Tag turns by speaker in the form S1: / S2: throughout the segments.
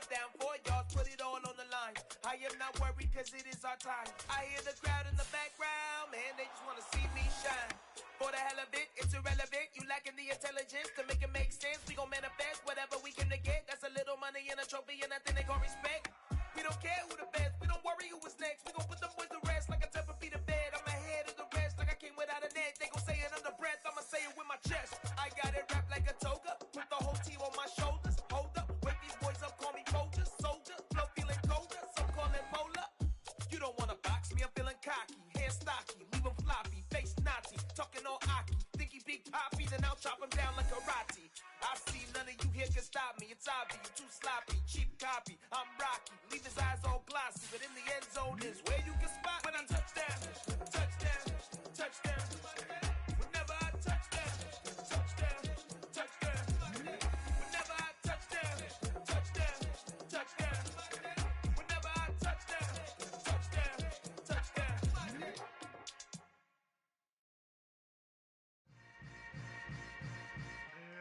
S1: touchdown, 4 yards, put it all on the line. I am not worried cause it is our time. I hear the crowd in the background, man, they just wanna see me shine. For the hell of it, it's irrelevant. You lacking the intelligence to make it make sense. We gon' manifest whatever we can to get. That's a little money and a trophy and nothing they call respect. We don't care who the best, we don't worry who was next. We gon' put them boys to rest like a temper feet of bed. I'm ahead of the rest like I came without a net. They gon' say it under breath, I'ma say it with my chest. I got it wrapped like a toga, put the whole team on my shoulders. Hold up, wake these boys up, call me Folgers. Soldier, flow feeling colder, some call it polar. You don't wanna box me, I'm feeling cocky. Hair stocky, leave him floppy, face Nazi. Talking all Aki, think he big poppy, then I'll chop him down like karate. I see none of you here can stop me. It's obvious, you too sloppy, cheap copy. I'm Rocky, leave his eyes all glossy, but in the end zone is where you can spot when I touchdown, touchdown, touchdown. Whenever I touchdown, touchdown, touchdown. Whenever I touchdown, touchdown, touchdown. Whenever I touchdown, touchdown, touchdown.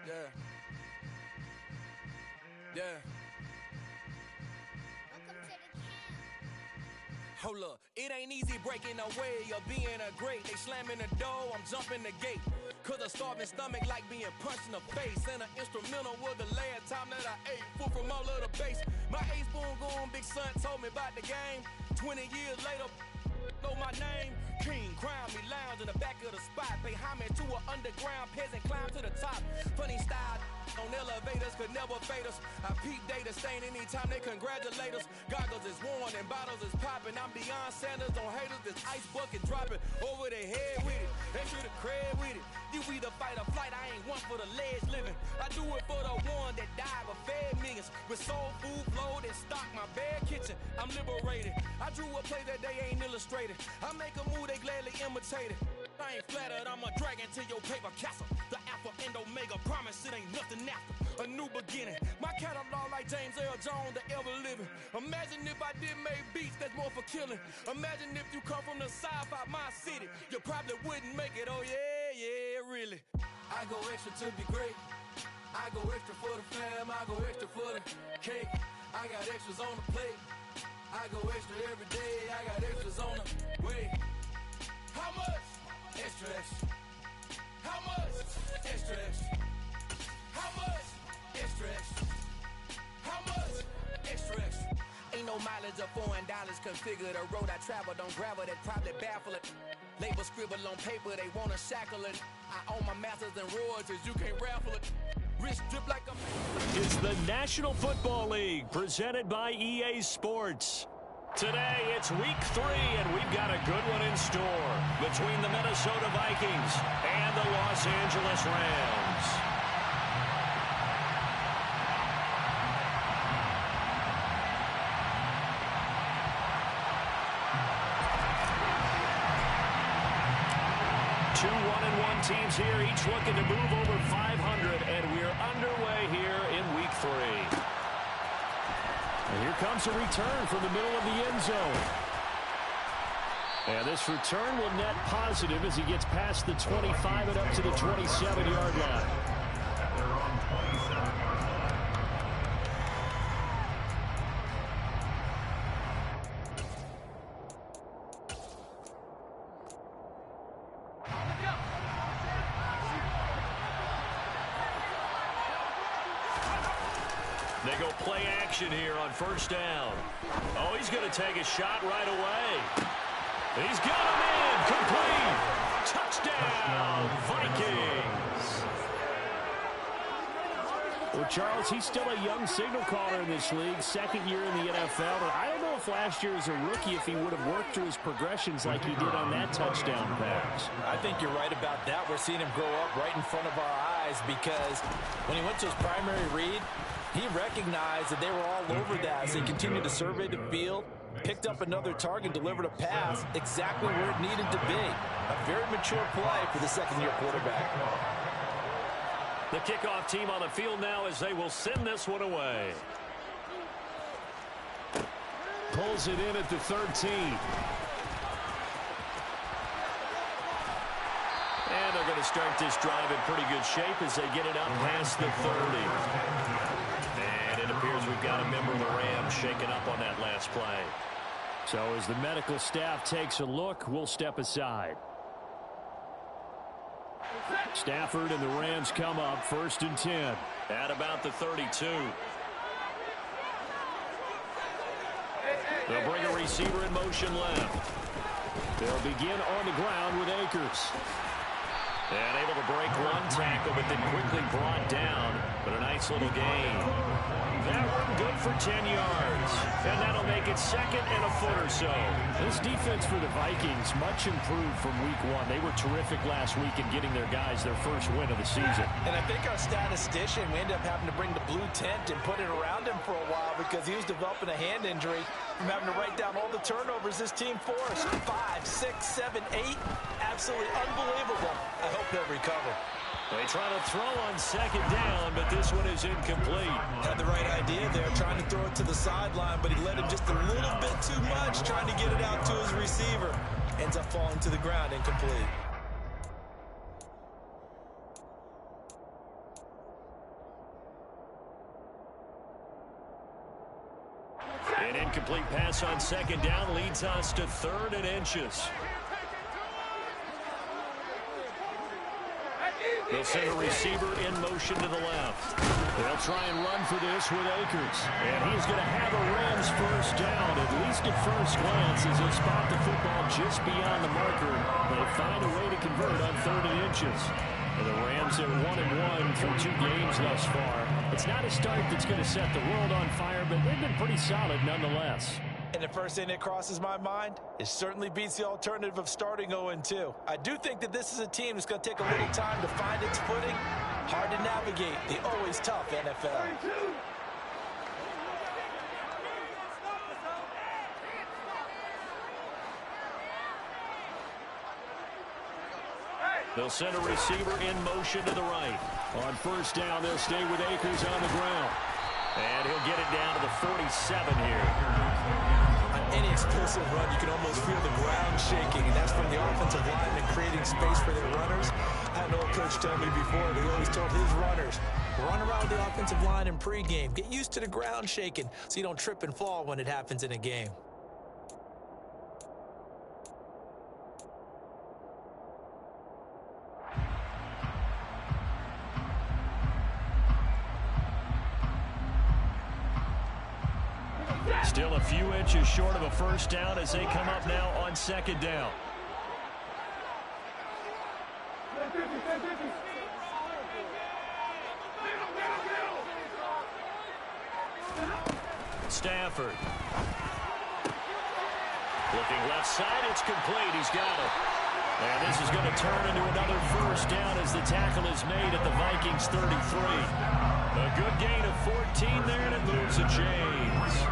S1: Yeah. Yeah. Hold up, it ain't easy breaking away or being a great. They slamming the door, I'm jumping the gate. Cause a starving stomach like being punched in the face. And an instrumental was the last time that I ate. Food from all of the base. My ace boom goon, big son told me about the game. 20 years later, know my name. King, crown me, lounge in the back of the spot. Pay homage to an underground peasant, climb to the top. Funny style on elevators could never fade us. I peep data stain anytime they congratulate us. Goggles is worn and bottles is popping. I'm Deion Sanders on haters, this ice bucket dropping over their head with it. Extra the cred with it. You either fight or flight, I ain't one for the ledge living. I do it for the one that died but fed millions. With soul food flowed and stocked my bare kitchen. I'm liberated. I drew a play that they ain't illustrated. I make a move, they gladly imitate it. I ain't flattered, I'm a dragon to your paper castle. The alpha and omega, promise it ain't nothing after. A new beginning. My catalog like James Earl Jones, the ever living. Imagine if I did make beats, that's more for killing. Imagine if you come from the south out my city. You probably wouldn't make it, oh yeah, yeah, really. I go extra to be great. I go extra for the fam, I go extra for the cake. I got extras on the plate. I go extra every day, I got extras on the way. How much? Extra, extra. How much? Extra, extra. How much? Extra, extra. How much? Extra, extra. Ain't no mileage of $4 configure the road I travel. Don't gravel, that probably baffle it. Label scribble on paper, they wanna shackle it. I own my masters and royalties, you can't raffle it. Wrist drip like a...
S2: It's the National Football League, presented by EA Sports. Today, it's week 3, and we've got a good one in store between the Minnesota Vikings and the Los Angeles Rams. Two 1-1 teams here, each looking to move over 500, and we're underway here in week 3. And here comes a return from the middle of the end zone. And this return will net positive as he gets past the 25 and up to the 27-yard line. They go play action here on first down. Oh, he's going to take a shot right away. He's got him in. Complete. Touchdown, Vikings. Well, Charles, he's still a young signal caller in this league, second year in the NFL. But I don't know if last year as a rookie, if he would have worked through his progressions like he did on that touchdown pass.
S3: I think you're right about that. We're seeing him grow up right in front of our eyes because when he went to his primary read, he recognized that they were all over that as they continued to survey the field, picked up another target, delivered a pass exactly where it needed to be. A very mature play for the second-year quarterback.
S2: The kickoff team on the field now as they will send this one away. Pulls it in at the 13. And they're going to start this drive in pretty good shape as they get it out past the 30. And it appears we we've got a member of the Rams shaken up on that last play. So as the medical staff takes a look, we'll step aside. Stafford and the Rams come up 1st and 10 at about the 32. They'll bring a receiver in motion left. They'll begin on the ground with Akers. And able to break one tackle, but then quickly brought down. But a nice little gain. That one good for 10 yards. And that'll make it 2nd and a foot or so.
S4: This defense for the Vikings, much improved from week 1. They were terrific last week in getting their guys their first win of the season.
S3: And I think our statistician, we ended up having to bring the blue tent and put it around him for a while because he was developing a hand injury from having to write down all the turnovers this team forced. 5, 6, 7, 8. Absolutely unbelievable. I hope he'll recover.
S2: They try to throw on 2nd down, but this one is incomplete.
S3: Had the right idea there, trying to throw it to the sideline, but he let him just a little bit too much, trying to get it out to his receiver. Ends up falling to the ground, incomplete.
S2: An incomplete pass on 2nd down leads us to 3rd and inches. They'll send a receiver in motion to the left. They'll try and run for this with Akers. And he's going to have a Rams first down, at least at first glance, as they spot the football just beyond the marker. They find a way to convert on 3rd and inches. And the Rams are 1-1 through 2 games thus far. It's not a start that's going to set the world on fire, but they've been pretty solid nonetheless.
S3: And the first thing that crosses my mind, it certainly beats the alternative of starting 0-2. I do think that this is a team that's going to take a little time to find its footing. Hard to navigate the always tough NFL.
S2: They'll send a receiver in motion to the right. On 1st down, they'll stay with Akers on the ground. And he'll get it down to the 47 here.
S3: Any explosive run, you can almost feel the ground shaking, and that's from the offensive linemen creating space for their runners. I had an old coach tell me before that he always told his runners, run around the offensive line in pregame. Get used to the ground shaking so you don't trip and fall when it happens in a game.
S2: Still a few inches short of a first down as they come up now on 2nd down. Stafford. Looking left side, it's complete. He's got it. And this is going to turn into another first down as the tackle is made at the Vikings 33. A good gain of 14 there, and it moves the chains.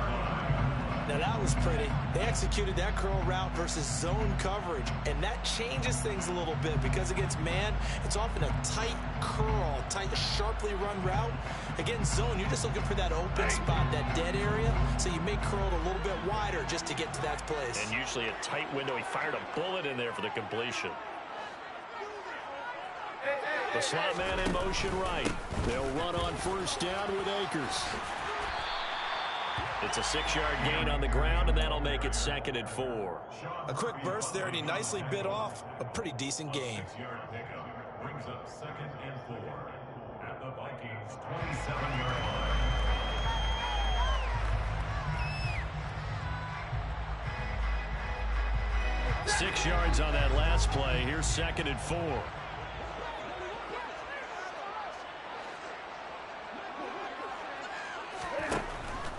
S3: Now that was pretty. They executed that curl route versus zone coverage, and that changes things a little bit because against man, it's often a tight curl, tight, sharply run route. Against zone, you're just looking for that open spot, that dead area, so you may curl it a little bit wider just to get to that place.
S2: And usually a tight window. He fired a bullet in there for the completion. The slot man in motion right. They'll run on 1st down with Akers. It's a 6-yard gain on the ground, and that'll make it 2nd and 4.
S3: A quick burst there, and he nicely bit off a pretty decent gain.
S5: 6-yard pickup brings up 2nd and 4 at the Vikings' 27-yard line.
S2: 6 yards on that last play. Here's 2nd and 4.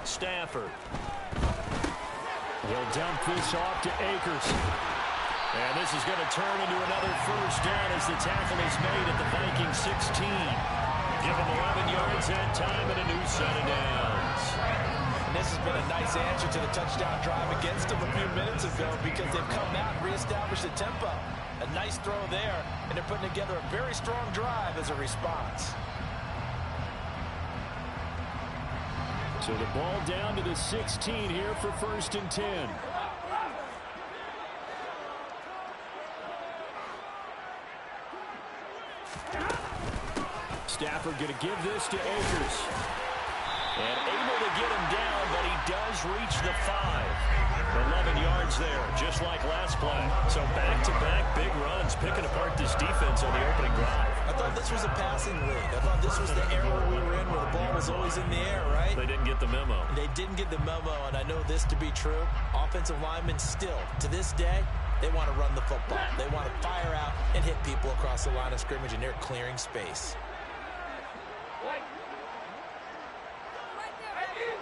S2: Stafford. He'll dump this off to Akers. And this is going to turn into another first down as the tackle is made at the Viking 16. Give him 11 yards that time and a new set of downs.
S3: And this has been a nice answer to the touchdown drive against them a few minutes ago because they've come out and reestablished the tempo. A nice throw there, and they're putting together a very strong drive as a response.
S4: So the ball down to the 16 here for 1st and 10. Stafford going to give this to Akers. And able to
S2: get him down, but he does reach the 5. 11 yards there, just like last play. So back-to-back big runs, picking apart this defense on the opening drive.
S3: I thought this was a passing league. I thought this was the era we were in where the ball was always in the air, right?
S2: They didn't get the memo.
S3: They didn't get the memo, and I know this to be true. Offensive linemen still, to this day, they want to run the football. They want to fire out and hit people across the line of scrimmage, and they're clearing space.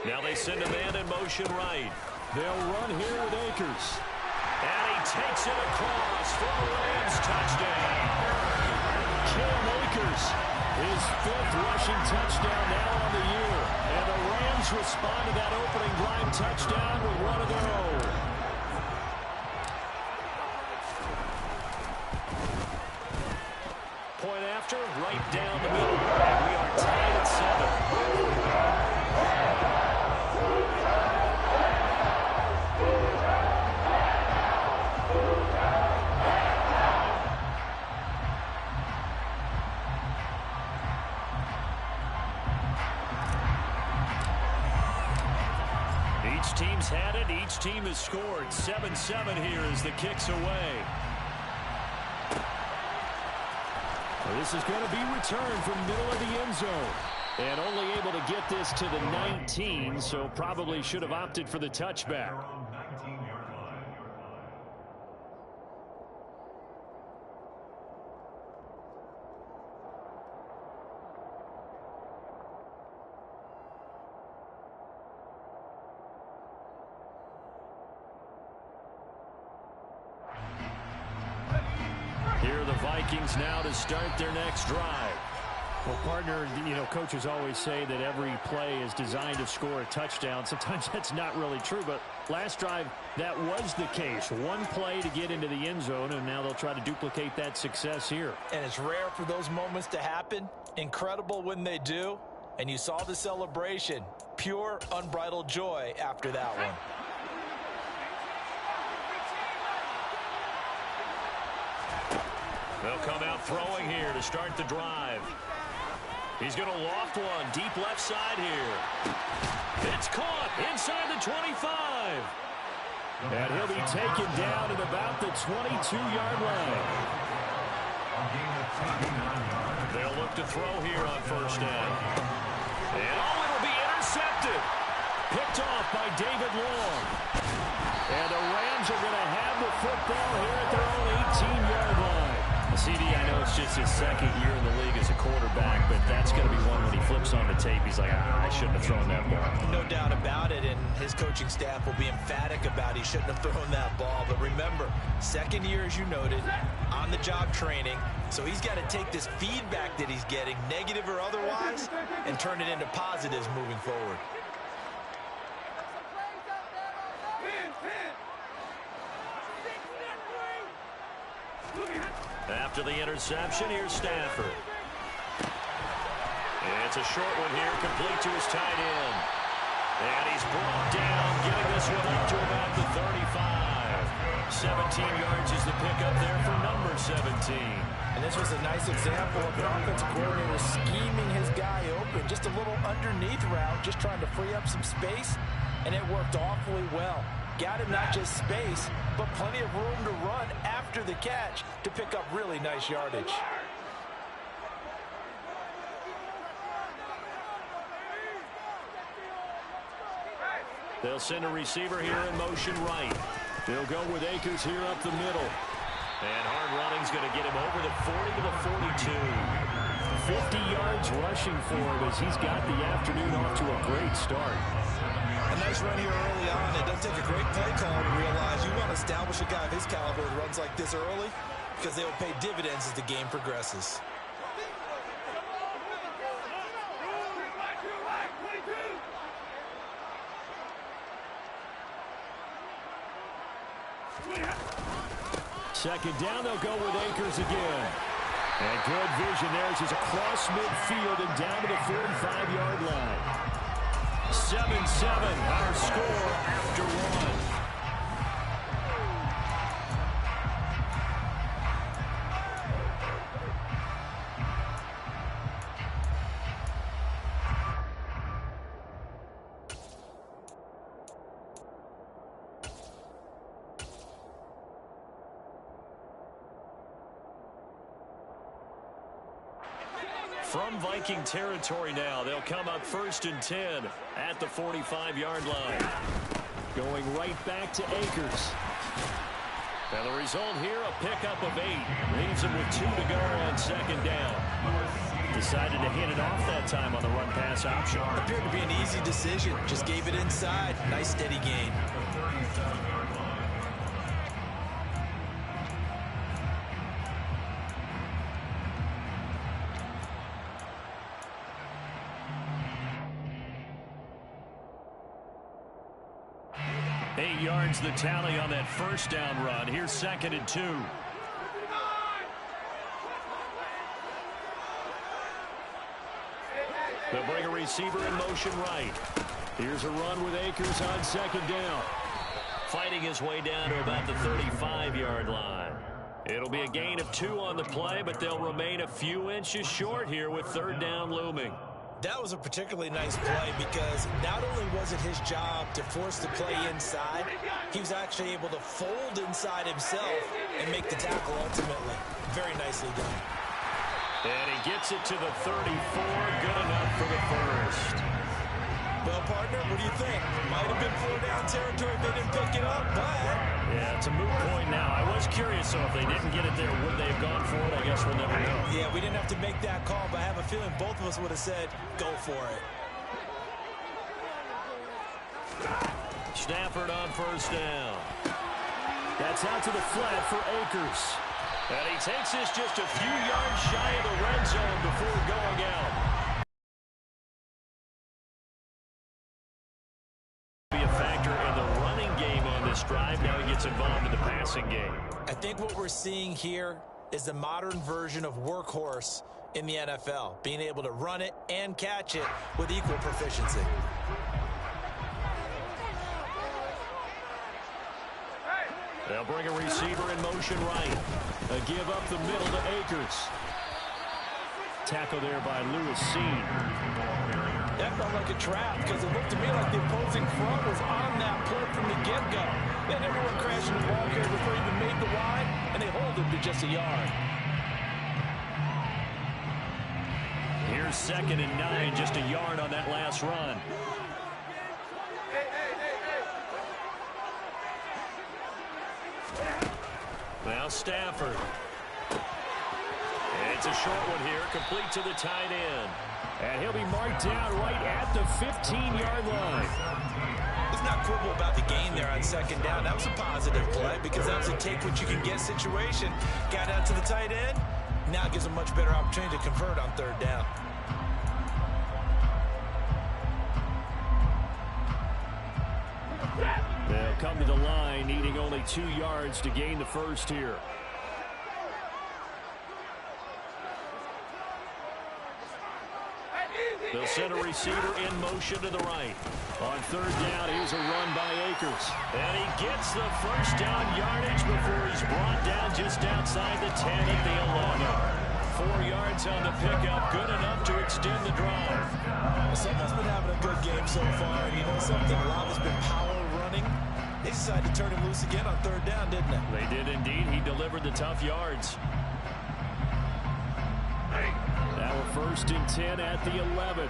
S2: Now they send a man in motion right.
S4: They'll run here with Akers.
S2: And he takes it across for a Rams touchdown.
S4: Cam Akers, his 5th rushing touchdown now on the year. And the Rams respond to that opening drive touchdown with one of their own.
S2: Point after, right down the middle. And we are tied at 7. Each team's had it. Each team has scored. 7-7 here as the kick's away.
S4: Well, this is going to be returned from middle of the end zone. And only able to get this to the 19, so probably should have opted for the touchback.
S2: Here are the Vikings now to start their next drive.
S4: Well, partner, you know, coaches always say that every play is designed to score a touchdown. Sometimes that's not really true, but last drive, that was the case. One play to get into the end zone, and now they'll try to duplicate that success here.
S3: And it's rare for those moments to happen. Incredible when they do. And you saw the celebration. Pure, unbridled joy after that one.
S2: They'll come out throwing here to start the drive. He's going to loft one deep left side here. It's caught inside the 25.
S4: And he'll be taken down at about the 22-yard line.
S2: They'll look to throw here on first down. And it'll be intercepted. Picked off by David Long.
S4: And the Rams are going to have the football here at their own 18-yard line.
S2: CD, I know it's just his second year in the league as a quarterback, but that's going to be one when he flips on the tape. He's like, I shouldn't have thrown that ball.
S3: No doubt about it, and his coaching staff will be emphatic about he shouldn't have thrown that ball. But remember, second year, as you noted, on-the-job training, so he's got to take this feedback that he's getting, negative or otherwise, and turn it into positives moving forward.
S2: After the interception, here's Stafford. It's a short one here, complete to his tight end. And he's brought down, getting this one up to about the 35. 17 yards is the pickup there for number 17.
S3: And this was a nice example of the offensive coordinator scheming his guy open. Just a little underneath route, just trying to free up some space, and it worked awfully well. Got him not just space, but plenty of room to run after the catch to pick up really nice yardage.
S2: They'll send a receiver here in motion right.
S4: They'll go with Akers here up the middle.
S2: And hard running's going to get him over the 40 to the 42.
S4: 50 yards rushing for him as he's got the afternoon off to a great start.
S3: A nice run here early on. It does take a great play call to realize you want to establish a guy of his caliber that runs like this early because they will pay dividends as the game progresses.
S4: Second down, they'll go with Akers again. And good vision there as he's across midfield and down to the 45-yard line.
S2: 7-7, our score after one. From Viking territory now, they'll come up 1st and 10 at the 45-yard line.
S4: Going right back to Akers.
S2: And the result here, a pickup of 8. Leaves him with 2 to go on 2nd down.
S4: Decided to hand it off that time on the run-pass option.
S3: Appeared to be an easy decision. Just gave it inside. Nice steady gain.
S2: Yards the tally on that 1st down run. Here's 2nd and 2. They'll bring a receiver in motion right.
S4: Here's a run with Akers on 2nd down.
S2: Fighting his way down to about the 35-yard line. It'll be a gain of 2 on the play, but they'll remain a few inches short here with 3rd down looming.
S3: That was a particularly nice play because not only was it his job to force the play inside, he was actually able to fold inside himself and make the tackle ultimately. Very nicely done.
S2: And he gets it to the 34. Good enough for the 1st.
S3: Well, partner, what do you think? Might have been 4-down territory if they didn't pick it up, but...
S2: Yeah, it's a moot point now. I was curious, so if they didn't get it there, would they have gone for it? I guess we'll never know.
S3: Yeah, we didn't have to make that call, but I have a feeling both of us would have said, go for it.
S2: Stafford on 1st down.
S4: That's out to the flat for Akers.
S2: And he takes this just a few yards shy of the red zone before going out. Drive. Now he gets involved in the passing game.
S3: I think what we're seeing here is the modern version of workhorse in the NFL, being able to run it and catch it with equal proficiency.
S2: They'll bring a receiver in motion right.
S4: A give up the middle to Akers. Tackle there by Lewis Seen.
S3: That felt like a trap because it looked to me like the opposing front was on that play from the get-go. Then everyone crashing the ball carrier before he even made the wide, and they hold him to just a yard.
S2: Here's 2nd and 9, just a yard on that last run. Now Stafford. It's a short one here, complete to the tight end.
S4: And he'll be marked down right at the 15-yard line.
S3: Let's not quibble about the gain there on 2nd down. That was a positive play because that was a take-what-you-can-get situation. Got out to the tight end. Now gives a much better opportunity to convert on 3rd down.
S4: They'll come to the line, needing only 2 yards to gain the 1st here.
S2: They'll send a receiver in motion to the right.
S4: On 3rd down, here's a run by Akers.
S2: And he gets the 1st down yardage before he's brought down just outside the 10 at the 11. 4 yards on the pickup, good enough to extend the drive.
S3: Someone's been having a good game so far, and you know something? A lot has been power running. They decided to turn him loose again on 3rd down, didn't they?
S2: They did indeed. He delivered the tough yards.
S4: Now a 1st and 10 at the 11.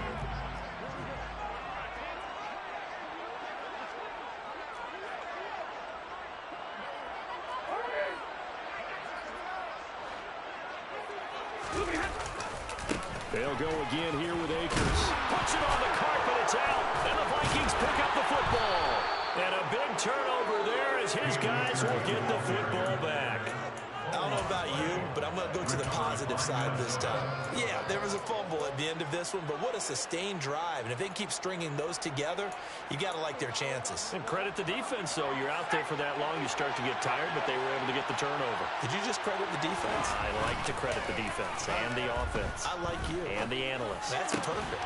S4: They'll go again here with Akers.
S2: Puts it on the carpet, it's out, and the Vikings pick up the football. And a big turnover there as his guys will get the football back.
S3: I don't know about you, but I'm going to go to the positive side this time. Yeah, there was a fumble at the end of this one, but what a sustained drive. And if they can keep stringing those together, you got to like their chances.
S2: And credit the defense, though. You're out there for that long, you start to get tired, but they were able to get the turnover.
S3: Did you just credit the defense?
S2: I like to credit the defense and the offense.
S3: I like you.
S2: And the analysts.
S3: That's perfect.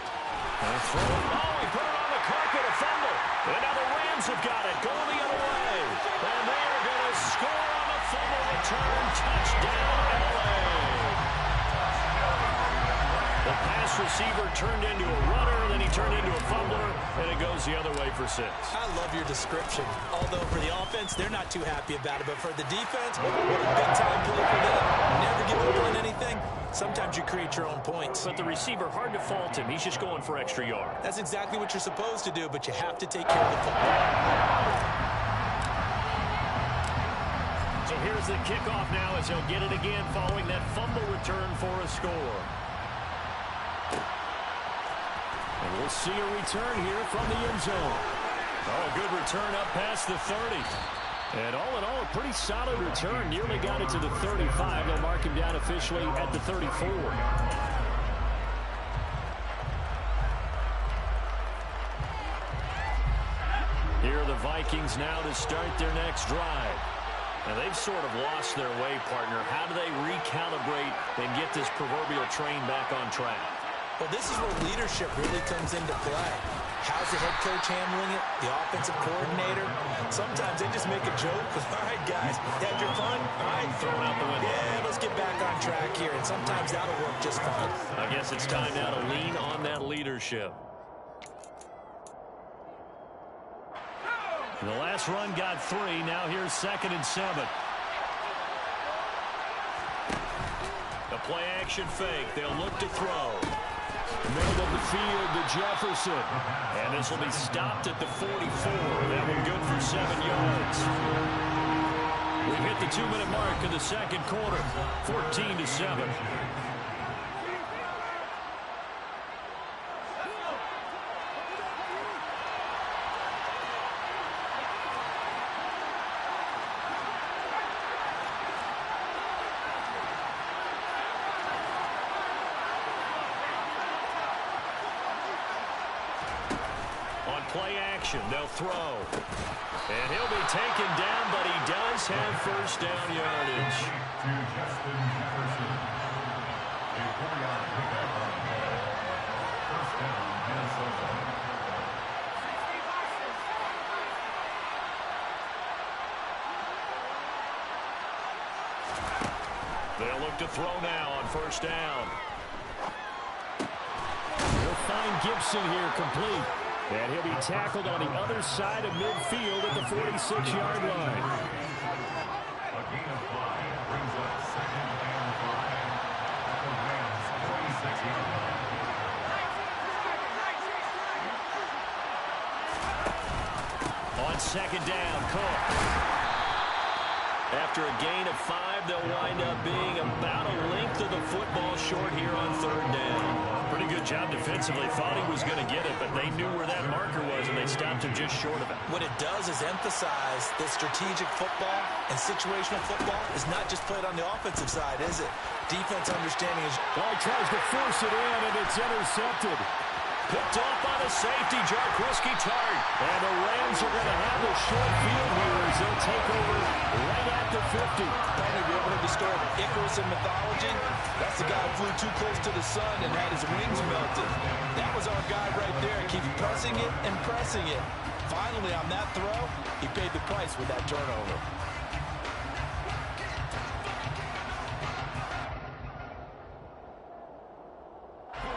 S2: And throw it. Oh, he put it on the carpet, a fumble. And now the Rams have got it, going the other way. And they are going to score on the fumble return. Touchdown, LA. The pass receiver turned into a runner, then he turned into a fumbler, and it goes the other way for 6.
S3: I love your description. Although for the offense, they're not too happy about it. But for the defense, what a big-time play for them. Never give up on anything. Sometimes you create your own points.
S2: But the receiver, hard to fault him. He's just going for extra yard.
S3: That's exactly what you're supposed to do, but you have to take care of the football.
S2: So here's the kickoff now as he'll get it again following that fumble return for a score. And we'll see a return here from the end zone. Oh, a good return up past the 30. And all in all, a pretty solid return. Nearly got it to the 35. They'll mark him down officially at the 34. Here are the Vikings now to start their next drive. Now, they've sort of lost their way, partner. How do they recalibrate and get this proverbial train back on track?
S3: Well, this is where leadership really comes into play. How's the head coach handling it? The offensive coordinator? Sometimes they just make a joke. All right, guys, had your fun? All right,
S2: Thrown out the window.
S3: Yeah, let's get back on track here. And sometimes that'll work just fine.
S2: I guess it's time now to lean on that leadership. The last run got 3. Now here's 2nd and 7. A play-action fake. They'll look to throw. Middle of the field to Jefferson. And this will be stopped at the 44. That one good for 7 yards. We've hit the 2-minute mark of the second quarter. 14-7. Play action, they'll throw. And he'll be taken down, but he does have first down yardage.
S5: To Justin Jefferson. A 4-yard pickup on the ball. First down, Minnesota.
S2: They'll look to throw now on first down.
S4: He'll find Gibson here complete. And he'll be tackled on the other side of midfield at the 46-yard line.
S5: A gain of 5 brings up 2nd and 5 at the Rams' 26-yard line.
S2: On 2nd down, Cook. After a gain of 5, they'll wind up being about a length of the football short here on 3rd down. Pretty good job defensively. Thought he was going to get it, but they knew where that marker was, and they stopped him just short of it.
S3: What it does is emphasize that strategic football and situational football is not just played on the offensive side, is it? Defense understanding is...
S4: Well, he tries to force it in, and it's intercepted.
S2: Picked off by the safety, Jarquiski Tart.
S4: And the Rams are going to have the short field here as they'll take over right at the 50.
S3: Have you ever heard the story of Icarus in mythology? That's the guy who flew too close to the sun and had his wings melted. That was our guy right there. Keep pressing it and pressing it. Finally, on that throw, he paid the price with that turnover.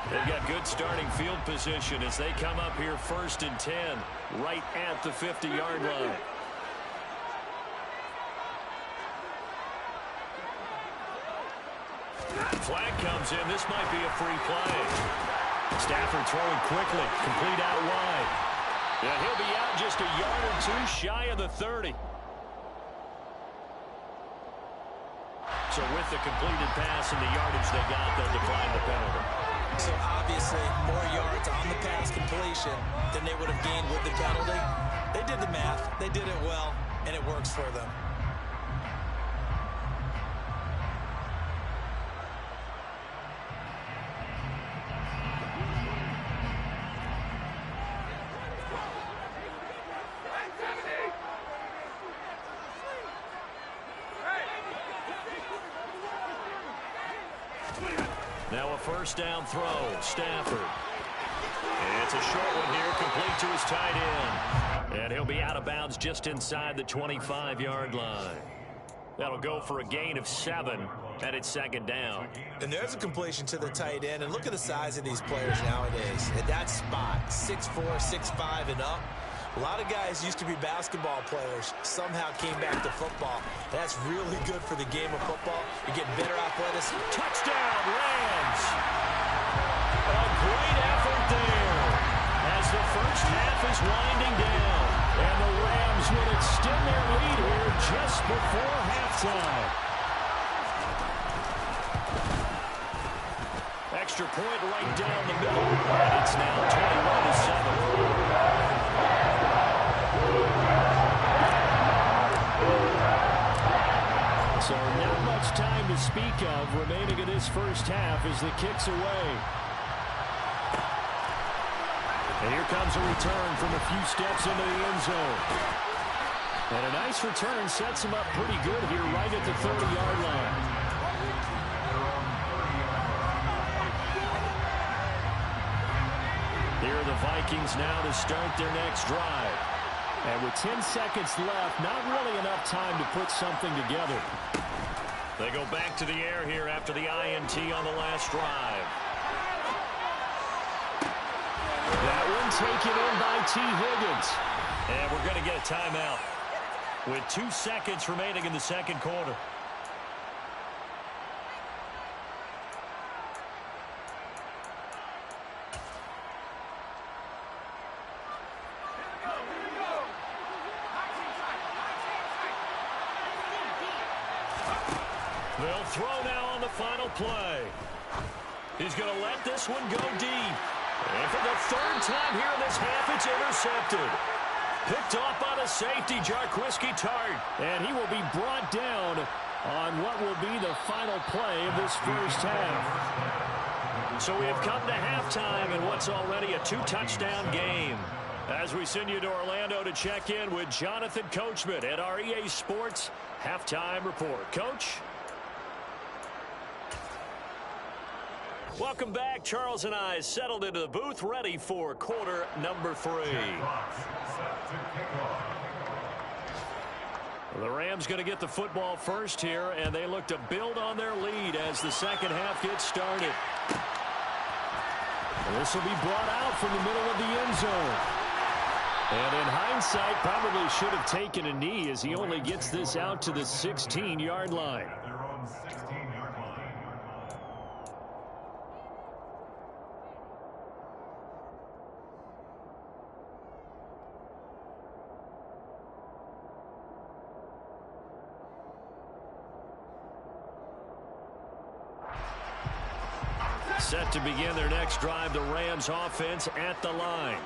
S2: They've got good starting field position as they come up here 1st and 10, right at the 50-yard line. Flag comes in. This might be a free play. Stafford throwing quickly, complete out wide. And he'll be out just a yard or 2 shy of the 30. So with the completed pass and the yardage they got, they'll decline the penalty.
S3: So obviously, more yards on the pass completion than they would have gained with the penalty. They did the math. They did it well, and it works for them.
S2: Now a first down throw, Stafford. And it's a short one here, complete to his tight end. And he'll be out of bounds just inside the 25-yard line. That'll go for a gain of 7, and it's second down.
S3: And there's a completion to the tight end. And look at the size of these players nowadays. At that spot, 6'4", 6'5", and up. A lot of guys used to be basketball players, somehow came back to football. That's really good for the game of football. You're getting better athleticism.
S2: Touchdown, Rams! A great effort there as the first half is winding down. And the Rams will extend their lead here just before halftime. Extra point right down the middle, and it's now 21-7. So not much time to speak of remaining in this first half as the kick's away. And here comes a return from a few steps into the end zone. And a nice return sets him up pretty good here right at the 30-yard line. Here are the Vikings now to start their next drive. And with 10 seconds left, not really enough time to put something together. They go back to the air here after the INT on the last drive. That one taken in by T. Higgins. And we're going to get a timeout with 2 seconds remaining in the second quarter. They'll throw now on the final play. He's going to let this one go deep. And for the third time here in this half, it's intercepted. Picked off by the safety, Jarquiski Tart. And he will be brought down on what will be the final play of this first half. So we have come to halftime in what's already a 2-touchdown game. As we send you to Orlando to check in with Jonathan Coachman at our EA Sports Halftime Report. Coach? Welcome back. Charles and I settled into the booth, ready for quarter number 3. The Rams going to get the football first here, and they look to build on their lead as the second half gets started. This will be brought out from the middle of the end zone. And in hindsight, probably should have taken a knee as he only gets this out to the 16-yard line. Set to begin their next drive, the Rams offense at the line.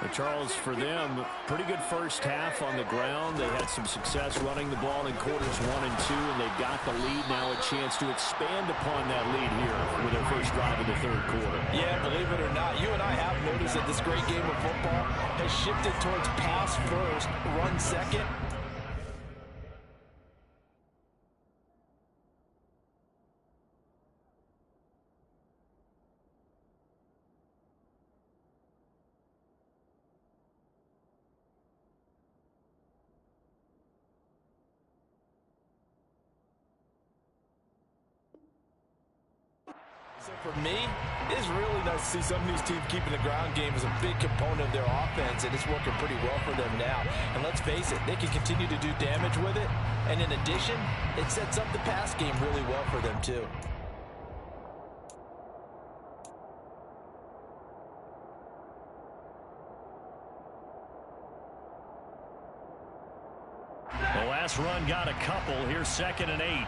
S2: But Charles, for them, pretty good first half on the ground. They had some success running the ball in quarters 1 and 2, and they've got the lead now, a chance to expand upon that lead here with their first drive in the third quarter.
S3: Yeah, believe it or not, you and I have noticed that this great game of football has shifted towards pass first, run second. So for me, it's really nice to see some of these teams keeping the ground game as a big component of their offense, and it's working pretty well for them now. And let's face it, they can continue to do damage with it. And in addition, it sets up the pass game really well for them too.
S2: The last run got a couple. Here's 2nd and 8.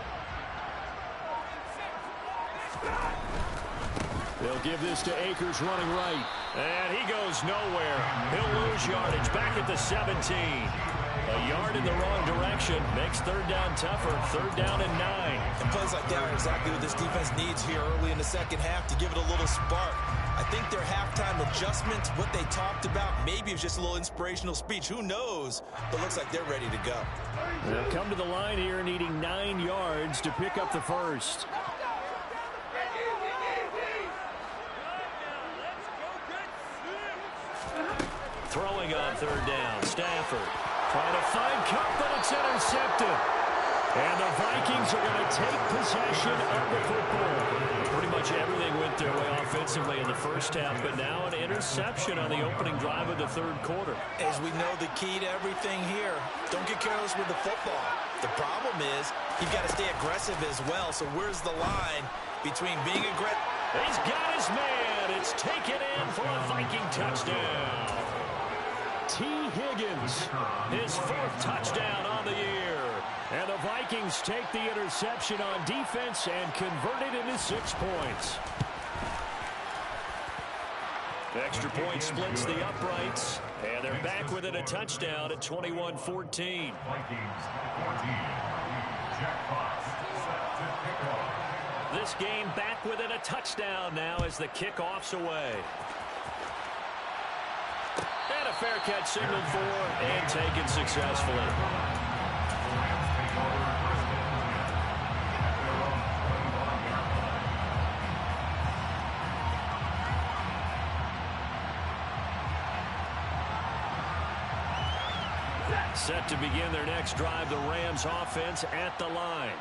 S2: They'll give this to Akers running right. And he goes nowhere. He'll lose yardage back at the 17. A yard in the wrong direction makes third down tougher. 3rd down and 9.
S3: And plays like that are exactly what this defense needs here early in the second half to give it a little spark. I think their halftime adjustment, what they talked about, maybe it was just a little inspirational speech. Who knows? But looks like they're ready to go.
S2: They'll come to the line here needing 9 yards to pick up the first. Throwing on 3rd down, Stafford trying to find Cup, but it's intercepted. And the Vikings are going to take possession of the football. Pretty much everything went their way offensively in the first half, but now an interception on the opening drive of the third quarter.
S3: As we know, the key to everything here, don't get careless with the football. The problem is you've got to stay aggressive as well. So where's the line between being aggressive?
S2: He's got his man. It's taken in for a Viking touchdown. T. Higgins, his fourth touchdown on the year. And the Vikings take the interception on defense and convert it into 6 points. The extra point splits the uprights, and they're back within a touchdown at 21-14.
S5: Vikings 14. Jack Fox set to kick off.
S2: This game back within a touchdown now as the kickoff's away. And a fair catch signaled for and taken successfully. Set to begin their next drive, the Rams offense at the line.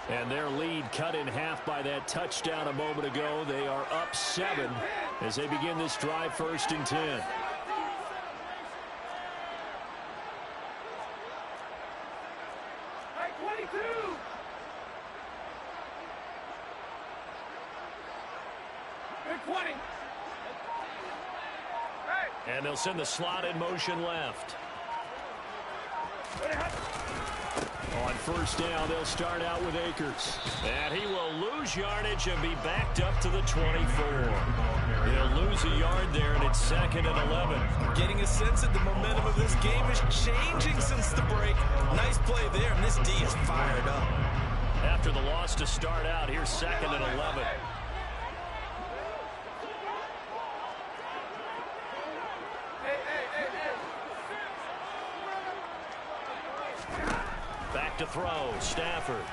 S2: And their lead cut in half by that touchdown a moment ago. They are up 7 as they begin this drive, 1st and 10. And they'll send the slot in motion left. On 1st down, they'll start out with Akers. And he will lose yardage and be backed up to the 24. He'll lose a yard there, and it's 2nd and 11.
S3: Getting a sense that the momentum of this game is changing since the break. Nice play there, and this D is fired up.
S2: After the loss to start out, here's 2nd and 11. Back to throw, Stafford.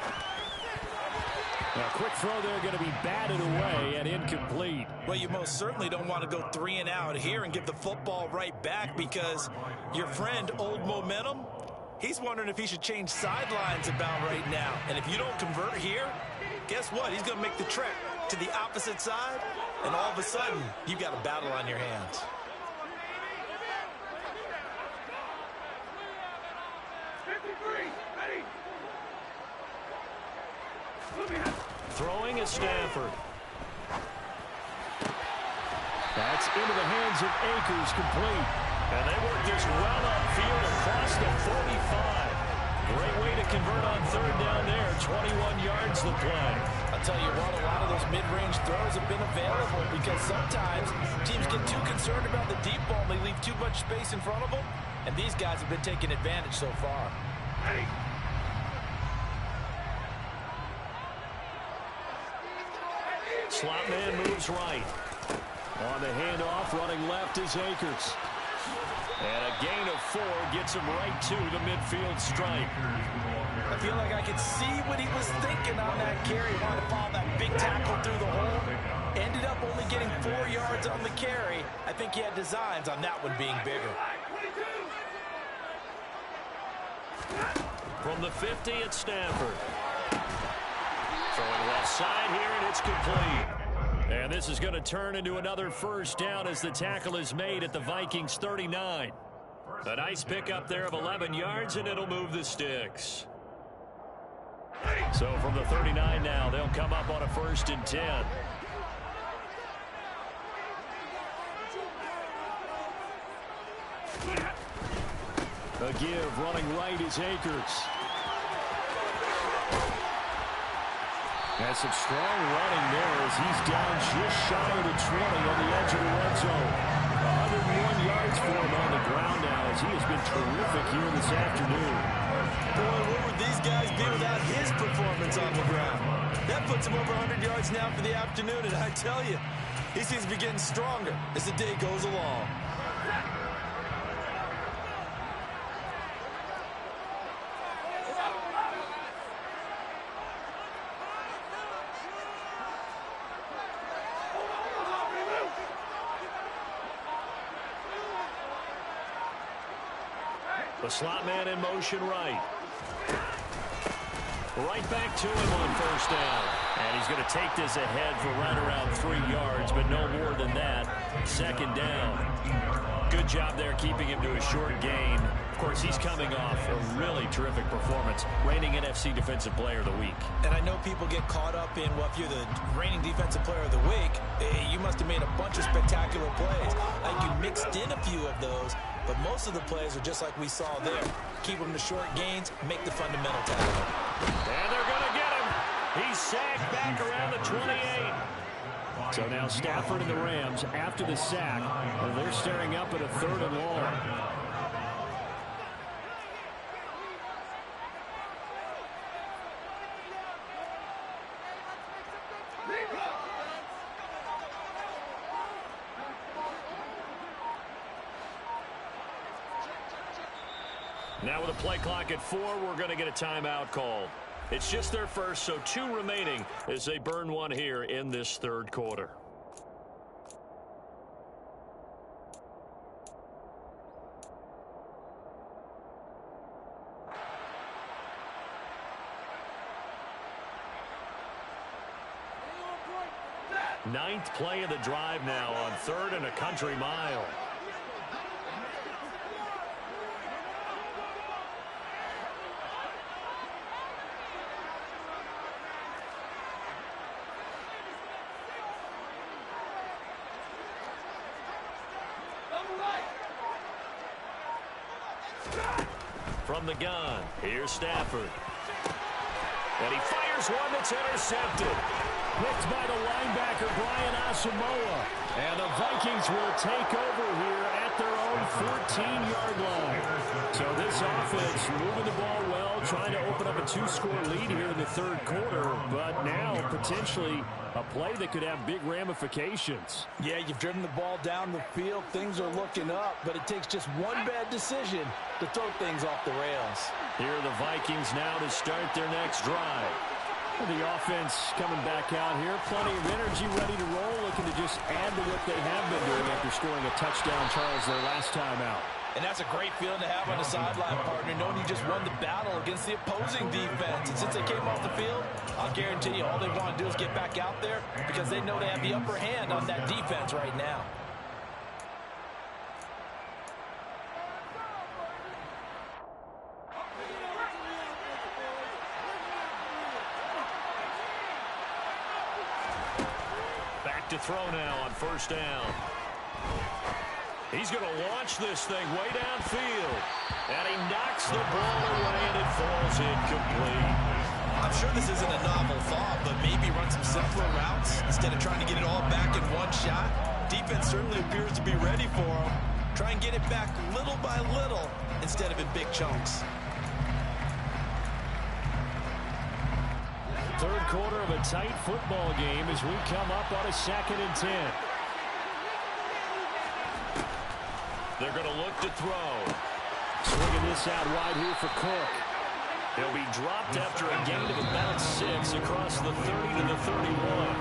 S2: A quick throw there, going to be batted away and incomplete.
S3: Well, you most certainly don't want to go 3 and out here and give the football right back, because your friend, Old Momentum, he's wondering if he should change sidelines about right now. And if you don't convert here, guess what? He's going to make the trek to the opposite side, and all of a sudden, you've got a battle on your hands.
S2: Throwing is Stafford. That's into the hands of Akers, complete. And they work this well upfield across the 45. Great way to convert on 3rd down there. 21 yards the play.
S3: I'll tell you what, a lot of those mid-range throws have been available, because sometimes teams get too concerned about the deep ball and they leave too much space in front of them. And these guys have been taking advantage so far.
S2: Slot man moves right. On the handoff, running left is Akers. And a gain of 4 gets him right to the midfield stripe.
S3: I feel like I could see what he was thinking on that carry. He wanted to follow that big tackle through the hole. Ended up only getting 4 yards on the carry. I think he had designs on that one being bigger.
S2: From the 50 at Stafford. Throwing left side here, and it's complete. And this is going to turn into another 1st down as the tackle is made at the Vikings 39. A nice pickup there of 11 yards, and it'll move the sticks. So from the 39 now, they'll come up on a 1st and 10. A give, running right is Akers. That's some strong running there as he's down just shy of the 20 on the edge of the red zone. 101 yards for him on the ground now as he has been terrific here this afternoon.
S3: Boy, where would these guys be without his performance on the ground? That puts him over 100 yards now for the afternoon, and I tell you, he seems to be getting stronger as the day goes along.
S2: The slot man in motion right. Right back to him on first down. And he's going to take this ahead for right around 3 yards, but no more than that. Second down. Good job there keeping him to a short gain. Of course, he's coming off a really terrific performance, reigning NFC Defensive Player of the Week.
S3: And I know people get caught up in, well, if you're the reigning Defensive Player of the Week, you must have made a bunch of spectacular plays. Like you mixed in a few of those, but most of the plays are just like we saw there. Keep them to short gains, make the fundamental tackle.
S2: And they're going to get him. He's sagged back around the 28. So now Stafford and the Rams, after the sack, they're staring up at a 3rd and long. Now with a play clock at 4, we're going to get a timeout call. It's just their first, so 2 remaining as they burn one here in this 3rd quarter. Ninth play of the drive now on 3rd and a country mile. From the gun, here's Stafford. And he fires one that's intercepted. Picked by the linebacker, Brian Asamoah. And the Vikings will take over here at their own 14-yard line. So this offense moving the ball well, trying to open up a 2-score lead here in the 3rd quarter, but now potentially a play that could have big ramifications.
S3: Yeah, you've driven the ball down the field. Things are looking up, but it takes just one bad decision to throw things off the rails.
S2: Here are the Vikings now to start their next drive. The offense coming back out here. Plenty of energy, ready to roll, looking to just add to what they have been doing after scoring a touchdown, Charles, their last time out.
S3: And that's a great feeling to have on the sideline, partner, knowing you just won the battle against the opposing defense. And since they came off the field, I'll guarantee you all they want to do is get back out there because they know they have the upper hand on that defense right now.
S2: To throw now on first down. He's going to launch this thing way downfield. And he knocks the ball away and it falls incomplete.
S3: I'm sure this isn't a novel thought, but maybe run some simpler routes instead of trying to get it all back in one shot. Defense certainly appears to be ready for him. Try and get it back little by little instead of in big chunks.
S2: 3rd quarter of a tight football game as we come up on a 2nd and 10. They're going to look to throw. Swinging this out wide here for Cook. He'll be dropped after a gain of about 6 across the 30 to the 31.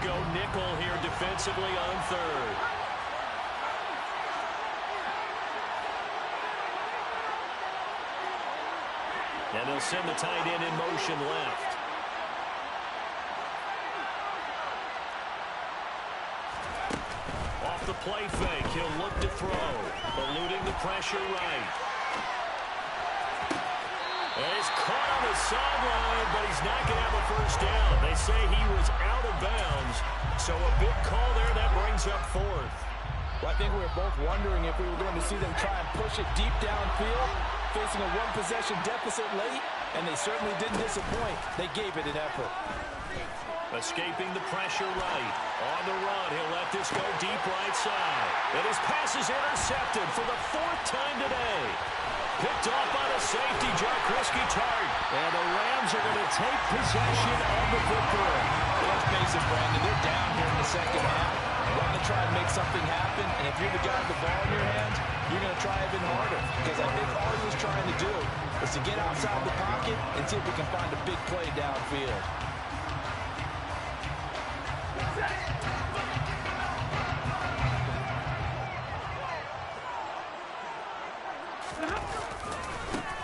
S2: Go nickel here defensively on 3rd. And they'll send the tight end in motion left. Off the play fake, he'll look to throw. Eluding the pressure right. And he's caught on the sideline, but he's not going to have a first down. They say he was out of bounds, so a big call there that brings up 4th.
S3: Well, I think we were both wondering if we were going to see them try and push it deep downfield, facing a 1-possession deficit late, and they certainly didn't disappoint. They gave it an effort.
S2: Escaping the pressure right. On the run, he'll let this go deep right side. And his pass is intercepted for the 4th time today. Picked off by the safety, Jaquiski Tartt. And the Rams are going to take possession of the football.
S3: Let's face it, Brandon, they're down here in the 2nd half. You want to try and make something happen, and if you're the guy with the ball in your hands, you're going to try even harder. Because I think all he was trying to do is to get outside the pocket and see if we can find a big play downfield.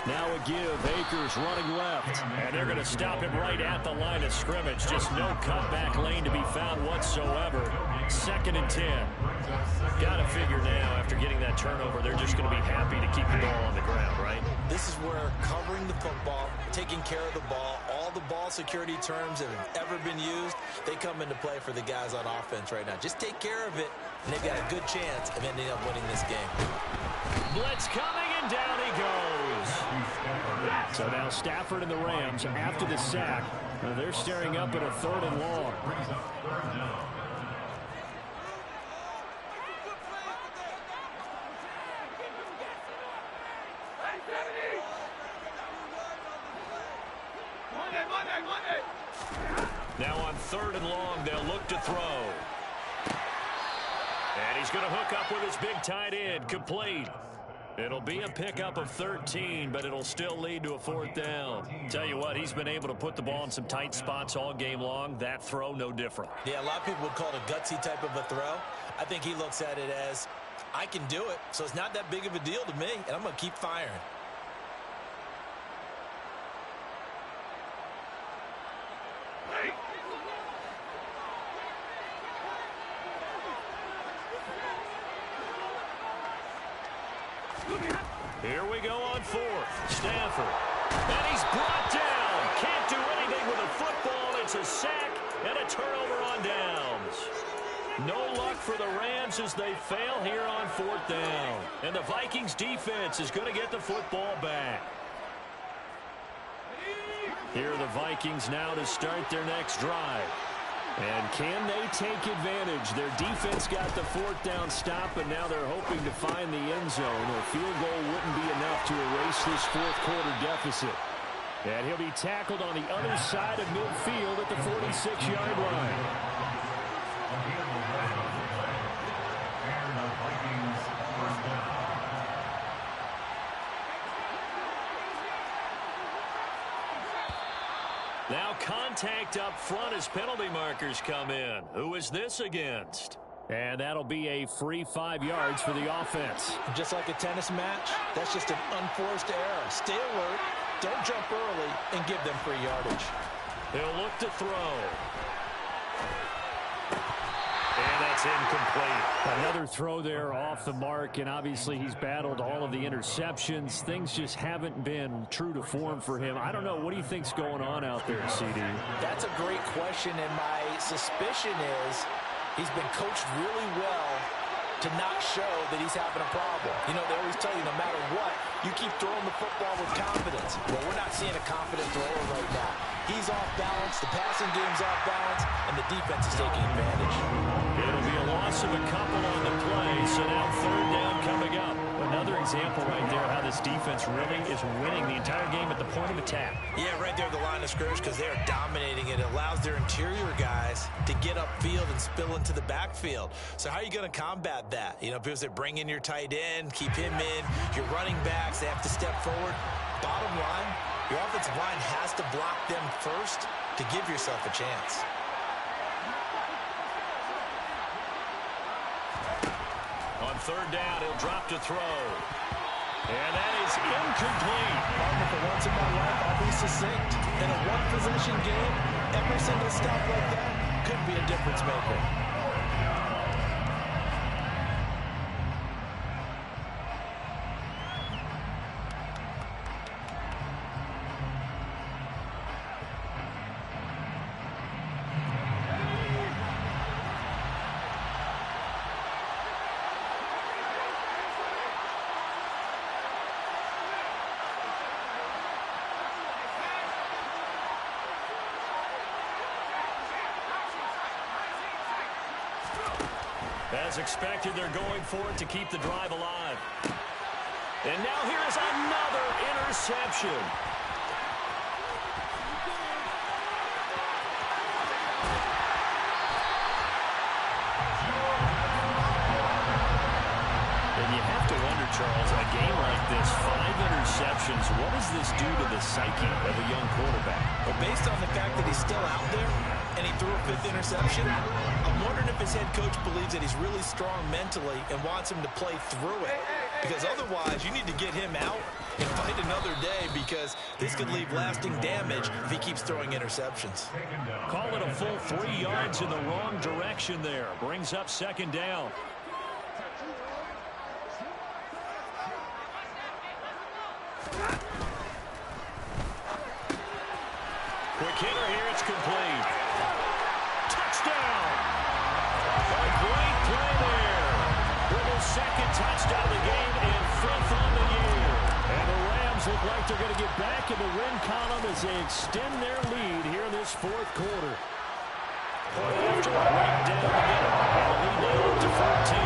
S4: Now a give. Akers running left. And they're going to stop him right at the line of scrimmage. Just no cutback lane to be found whatsoever. 2nd and 10. Got to figure now, after getting that turnover, they're just going to be happy to keep the ball on the ground, right?
S3: This is where covering the football, taking care of the ball, all the ball security terms that have ever been used, they come into play for the guys on offense right now. Just take care of it, and they've got a good chance of ending up winning this game.
S2: Blitz coming, and down he goes.
S4: So now Stafford and the Rams, after the sack, they're staring up at a 3rd and long.
S2: Now on 3rd and long, they'll look to throw. And he's going to hook up with his big tight end, complete. It'll be a pickup of 13, but it'll still lead to a 4th down. Tell you what, he's been able to put the ball in some tight spots all game long. That throw, no different.
S3: Yeah, a lot of people would call it a gutsy type of a throw. I think he looks at it as, I can do it, so it's not that big of a deal to me, and I'm going to keep firing.
S2: Here we go on 4th. Stafford. And he's brought down. Can't do anything with a football. It's a sack and a turnover on downs. No luck for the Rams as they fail here on 4th down. And the Vikings defense is going to get the football back.
S4: Here are the Vikings now to start their next drive. And can they take advantage? Their defense got the 4th down stop, and now they're hoping to find the end zone. A field goal wouldn't be enough to erase this 4th quarter deficit. And he'll be tackled on the other side of midfield at the 46-yard line.
S5: And the Vikings first down.
S2: Now contact up front as penalty markers come in. Who is this against?
S4: And that'll be a free 5 yards for the offense.
S3: Just like a tennis match, that's just an unforced error. Stay alert, don't jump early, and give them free yardage.
S2: He'll look to throw. And that's incomplete.
S4: Another throw there off the mark, and obviously he's battled all of the interceptions. Things just haven't been true to form for him. I don't know. What do you think's going on out there, CD?
S3: That's a great question, and my suspicion is he's been coached really well to not show that he's having a problem. You know, they always tell you no matter what, you keep throwing the football with confidence. Well, we're not seeing a confident thrower right now. He's off balance, the passing game's off balance, and the defense is taking advantage.
S2: It'll be a loss of a couple on the play, so now 3rd down coming up.
S4: Another example right there how this defense really is winning the entire game at the point of attack.
S3: Yeah, right there at the line of scrimmage, because they are dominating it. It allows their interior guys to get upfield and spill into the backfield. So how are you going to combat that? You know, because they bring in your tight end, keep him in, your running backs, they have to step forward. Bottom line, your offensive line has to block them first to give yourself a chance.
S2: On 3rd down, he'll drop to throw. And that is incomplete.
S3: For once in my life, I'll be succinct. In a one-possession game, every single stop like that could be a difference maker.
S2: As expected, they're going for it to keep the drive alive. And now here is another interception. And you have to wonder, Charles, a game like this, 5 interceptions. What does this do to the psyche of a young quarterback?
S3: Well, based on the fact that he's still out there and he threw a 5th interception, I'm wondering if his head coach believes that he's really strong mentally and wants him to play through it. Because otherwise, you need to get him out and fight another day, because this could leave lasting damage if he keeps throwing interceptions.
S2: Call it a full 3 yards in the wrong direction there. Brings up 2nd down. Quick hitter here, it's complete. Touchdown! A great play there. For the 2nd touchdown of the game and 5th on the year. And the Rams look like they're going to get back in the win column as they extend their lead here in this 4th quarter. After right down the middle, and the lead now up to 14.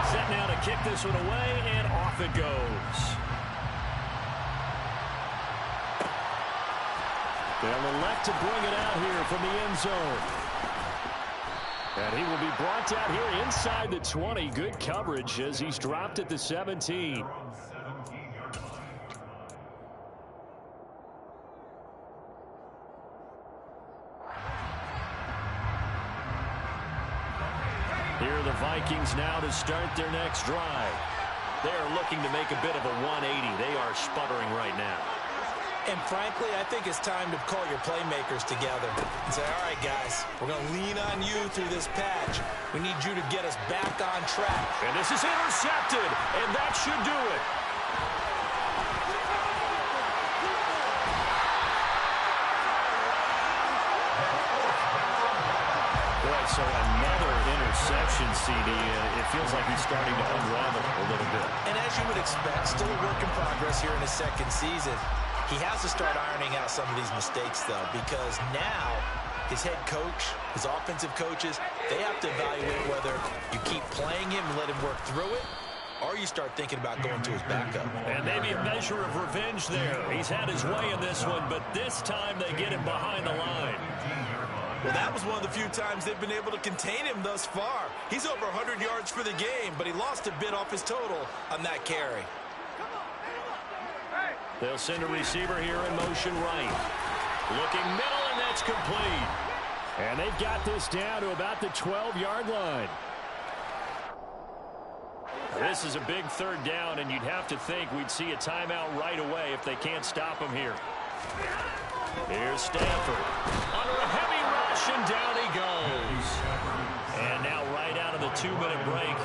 S2: Set now to kick this one away, and off it goes. They'll elect to bring it out here from the end zone. And he will be brought out here inside the 20. Good coverage as he's dropped at the 17. Here are the Vikings now to start their next drive. They are looking to make a bit of a 180. They are sputtering right now.
S3: And frankly, I think it's time to call your playmakers together and say, all right, guys, we're going to lean on you through this patch. We need you to get us back on track.
S2: And this is intercepted, and that should do it. Boy, so another interception, CD. It feels like he's starting to unravel a little bit.
S3: And as you would expect, still a work in progress here in his 2nd season. He has to start ironing out some of these mistakes, though, because now his head coach, his offensive coaches, they have to evaluate whether you keep playing him and let him work through it, or you start thinking about going to his backup.
S2: And maybe a measure of revenge there. He's had his way in this one, but this time they get him behind the line.
S3: Well, that was one of the few times they've been able to contain him thus far. He's over 100 yards for the game, but he lost a bit off his total on that carry.
S2: They'll send a receiver here in motion right. Looking middle, and that's complete. And they've got this down to about the 12-yard line. This is a big 3rd down, and you'd have to think we'd see a timeout right away if they can't stop him here. Here's Stanford. Under a heavy rush, and down he goes. And now right out of the 2-minute break,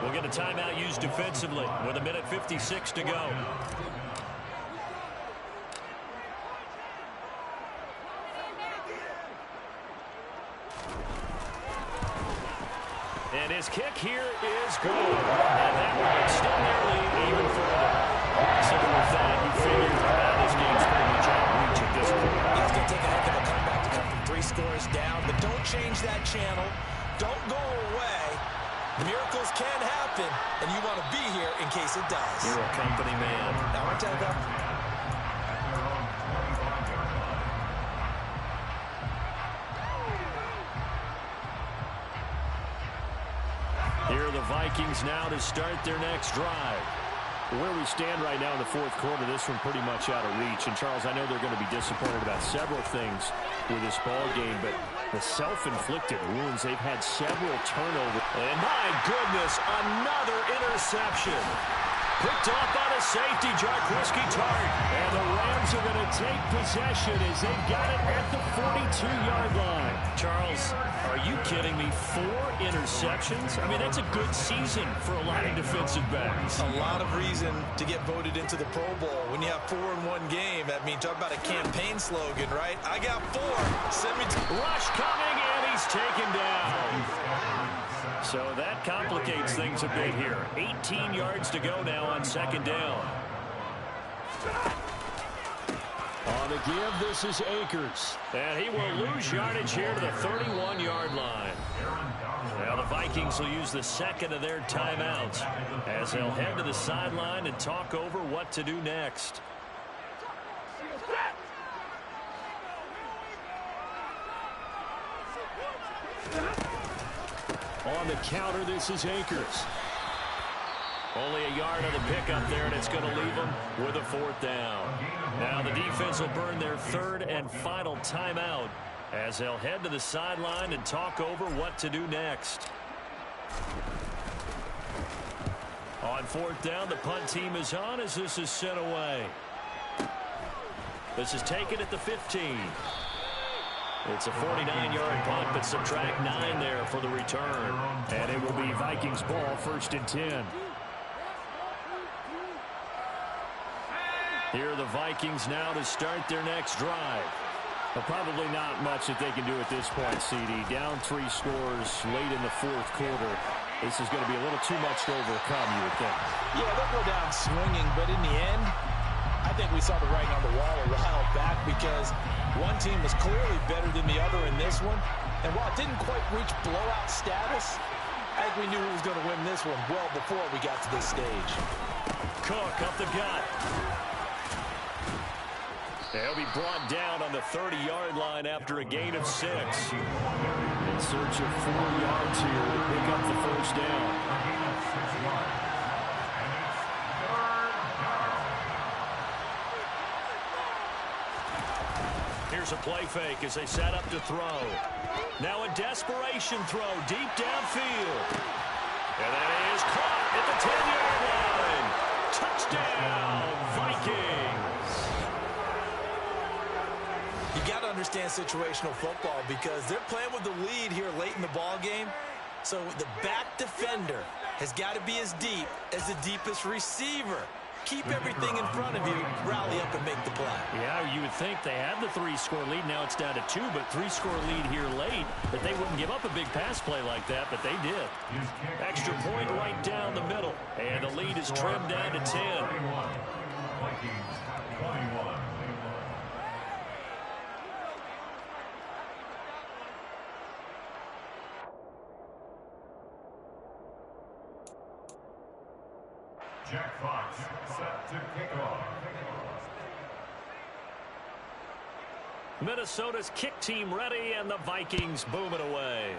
S2: we'll get a timeout used defensively with 1:56 to go. And his kick here is good. And that will extend their lead even further. So with that, you figure this game's pretty much out of reach at this point.
S3: Yeah, it's going to take a heck of a comeback to come from 3 scores down, but don't change that channel. Don't go away. Miracles can happen, and you want to be here in case it does.
S2: You're a company man.
S3: Now, I want to tell you
S2: Here are the Vikings now to start their next drive.
S4: Where we stand right now in the 4th quarter, this one pretty much out of reach. And, Charles, I know they're going to be disappointed about several things with this ball game, but the self-inflicted wounds, they've had several turnovers.
S2: And, my goodness, another interception. Picked off by the safety, Jarquiski Tart.
S4: And the Rams are going to take possession as they've got it at the 42-yard line.
S2: Charles, are you kidding me? 4 interceptions? I mean, that's a good season for a lot of defensive backs.
S3: a lot of reason to get voted into the Pro Bowl. When you have 4 in one game, I mean, talk about a campaign slogan, right? I got 4. Send me to...
S2: Rush coming, and he's taken down. So that complicates things a bit here. 18 yards to go now on 2nd down.
S4: On the give, this is Akers.
S2: And he will lose yardage here to the 31-yard line. Now the Vikings will use the 2nd of their timeouts as they'll head to the sideline and talk over what to do next. On the counter, this is Akers. Only a yard on the pickup there, and it's going to leave them with a 4th down. Now the defense will burn their 3rd and final timeout as they'll head to the sideline and talk over what to do next. On 4th down, the punt team is on as this is sent away. This is taken at the 15. It's a 49-yard punt, but subtract 9 there for the return. And it will be Vikings ball, 1st and 10. Here are the Vikings now to start their next drive. Well, probably not much that they can do at this point, CD. Down 3 scores late in the 4th quarter. This is going to be a little too much to overcome, you would think.
S3: Yeah, they'll go down swinging, but in the end, I think we saw the writing on the wall a while back because one team was clearly better than the other in this one. And while it didn't quite reach blowout status, I think we knew who was going to win this one well before we got to this stage.
S2: Cook up the gut. They'll be brought down on the 30-yard line after a gain of 6. In search of 4 yards here to pick up the 1st down. Here's a play fake as they set up to throw. Now a desperation throw deep downfield. And that is caught at the 10-yard line. Touchdown, Vikings.
S3: You got to understand situational football because they're playing with the lead here late in the ball game. So the back defender has got to be as deep as the deepest receiver. Keep everything in front of you, rally up and make the play.
S2: Yeah, you would think they had the 3-score lead. Now it's down to 2, but 3-score lead here late. That they wouldn't give up a big pass play like that, but they did. Extra point right down the middle. And the lead is trimmed down to 10.
S5: Vikings 21. Jack Fox set to kick off.
S2: Minnesota's kick team ready, and the Vikings boom it away.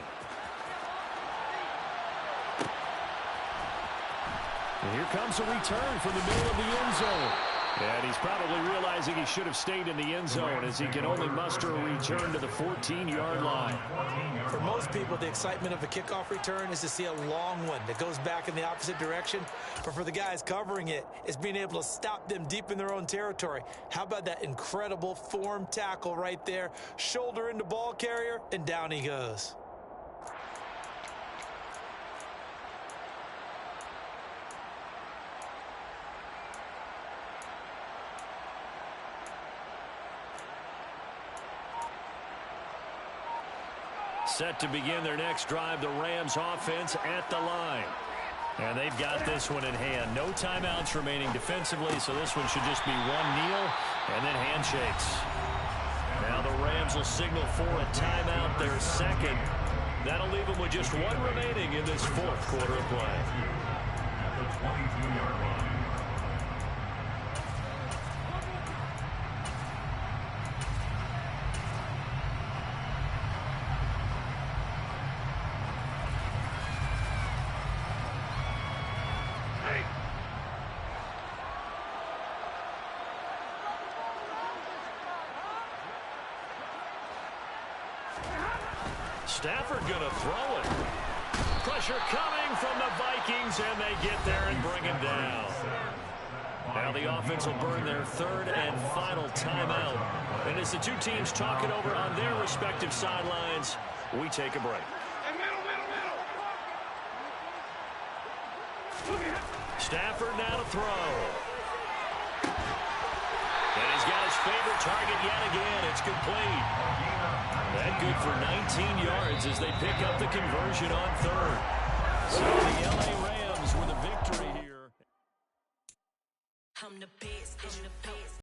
S2: And here comes a return from the middle of the end zone. And he's probably realizing he should have stayed in the end zone as he can only muster a return to the 14-yard line.
S3: For most people, the excitement of a kickoff return is to see a long one that goes back in the opposite direction. But for the guys covering it, it's being able to stop them deep in their own territory. How about that incredible form tackle right there? Shoulder into ball carrier, and down he goes.
S2: Set to begin their next drive, the Rams offense at the line. And they've got this one in hand. No timeouts remaining defensively, so this one should just be one kneel and then handshakes. Now the Rams will signal for a timeout, their second. That'll leave them with just one remaining in this 4th quarter of play.
S5: At the 22-yard line.
S2: Stafford going to throw it. Pressure coming from the Vikings, and they get there and bring him down. Now the offense will burn their 3rd and final timeout. And as the two teams talk it over on their respective sidelines, we take a break. Stafford now to throw. And he's got his favorite target yet again. It's complete. That good for 19 yards as they pick up the conversion on 3rd. So the LA Rams with a victory here.